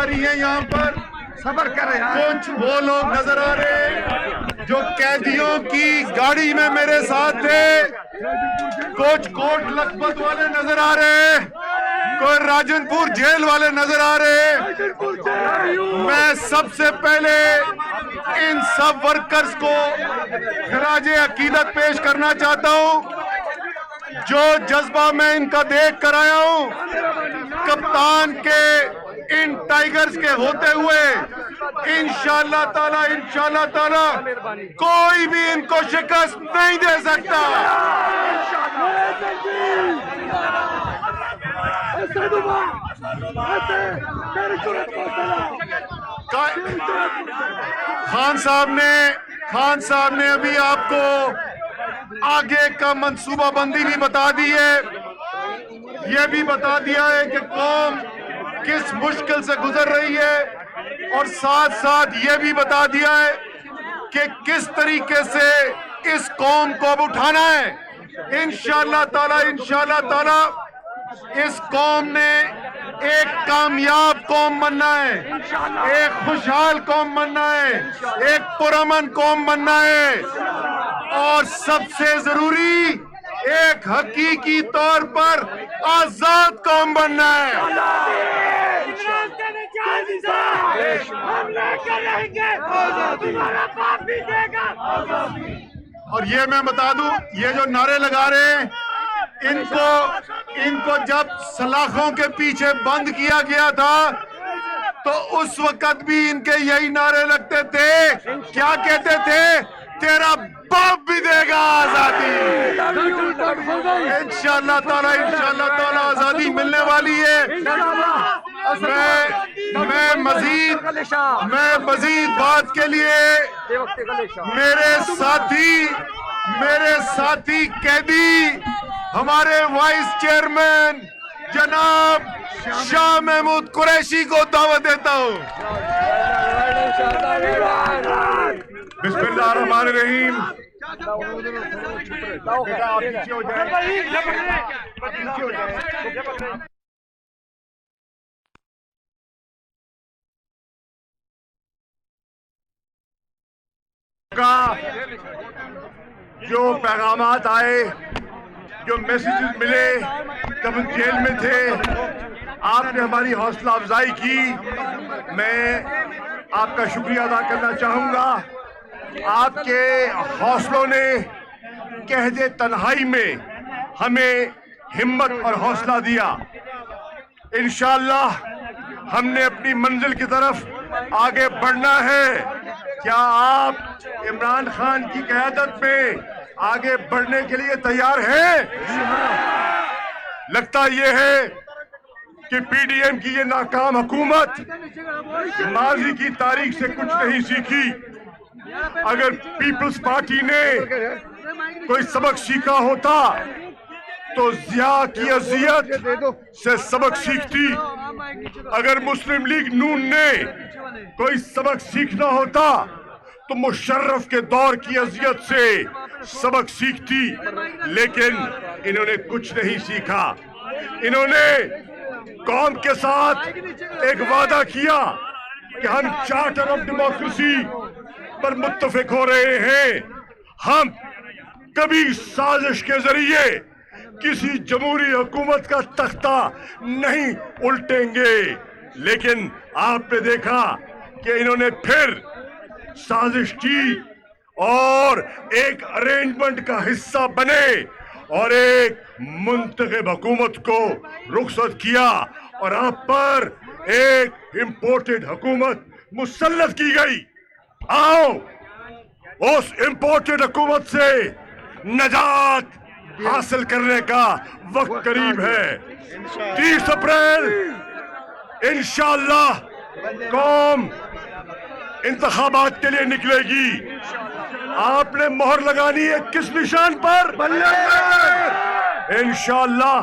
آ رہی ہیں یہاں پر. صبر کرے کچھ وہ لوگ نظر آ رہے ہیں جو قیدیوں کی گاڑی میں میرے ساتھ تھے. کچھ کوٹ لکھپت والے نظر آ رہے ہیں, کوئی راجن پور جیل والے نظر آ رہے ہیں. میں سب سے پہلے ان سب ورکرز کو خراج عقیدت پیش کرنا چاہتا ہوں. جو جذبہ میں ان کا دیکھ کر آیا ہوں, کپتان کے ان ٹائیگرز کے ہوتے ہوئے انشاءاللہ تعالی کوئی بھی ان کو شکست نہیں دے سکتا. خان صاحب نے ابھی آپ کو آگے کا منصوبہ بندی بھی بتا دی ہے. یہ بھی بتا دیا ہے کہ قوم کس مشکل سے گزر رہی ہے, اور ساتھ ساتھ یہ بھی بتا دیا ہے کہ کس طریقے سے اس قوم کو اب اٹھانا ہے. انشاءاللہ تعالی اس قوم نے ایک کامیاب قوم بننا ہے, ایک خوشحال قوم بننا ہے, ایک پرامن قوم بننا ہے, اور سب سے ضروری ایک حقیقی طور پر آزاد قوم بننا ہے. اور یہ میں بتا دوں, یہ جو نعرے لگا رہے ہیں, ان کو جب سلاخوں کے پیچھے بند کیا گیا تھا تو اس وقت بھی ان کے یہی نعرے لگتے تھے. کیا کہتے تھے؟ تیرا باپ بھی دے گا آزادی. انشاءاللہ تعالی آزادی ملنے والی ہے. میں مزید بات کے لیے میرے ساتھی قیدی ہمارے وائس چیئرمین جناب شاہ محمود قریشی کو دعوت دیتا ہوں. بسم اللہ الرحمن الرحیم. جو پیغامات آئے, جو میسیجز ملے جب ہم جیل میں تھے, آپ نے ہماری حوصلہ افزائی کی. میں آپ کا شکریہ ادا کرنا چاہوں گا. آپ کے حوصلوں نے قحط تنہائی میں ہمیں ہمت اور حوصلہ دیا. انشاءاللہ ہم نے اپنی منزل کی طرف آگے بڑھنا ہے. کیا آپ عمران خان کی قیادت میں آگے بڑھنے کے لیے تیار ہیں؟ لگتا یہ ہے کہ پی ڈی ایم کی یہ ناکام حکومت ماضی کی تاریخ سے کچھ نہیں سیکھی. اگر پیپلز پارٹی نے کوئی سبق سیکھا ہوتا تو ضیاء کی اذیت سے سبق سیکھتی. اگر مسلم لیگ نون نے کوئی سبق سیکھنا ہوتا تو مشرف کے دور کی اذیت سے سبق سیکھتی. لیکن انہوں نے کچھ نہیں سیکھا. انہوں نے قوم کے ساتھ ایک وعدہ کیا کہ ہم چارٹر آف ڈیموکریسی پر متفق ہو رہے ہیں. ہم کبھی سازش کے ذریعے کسی جمہوری حکومت کا تختہ نہیں الٹیں گے. لیکن آپ نے دیکھا کہ انہوں نے پھر سازش کی اور ایک ارینجمنٹ کا حصہ بنے اور ایک منتخب حکومت کو رخصت کیا, اور آپ پر ایک امپورٹڈ حکومت مسلط کی گئی. آؤ اس امپورٹڈ حکومت سے نجات حاصل کرنے کا وقت قریب ہے. 30 اپریل انشاءاللہ قوم انتخابات کے لیے نکلے گی. آپ نے مہر لگانی ہے کس نشان پر؟ بلے پر. انشاءاللہ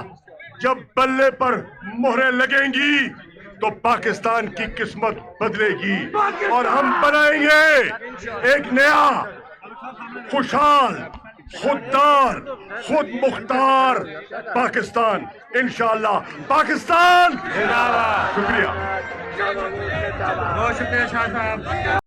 جب بلے پر مہریں لگیں گی تو پاکستان کی قسمت بدلے گی اور ہم بنائیں گے ایک نیا خوشحال خوددار خود مختار پاکستان انشاءاللہ پاکستان شکریہ بہت شکریہ شاہ صاحب.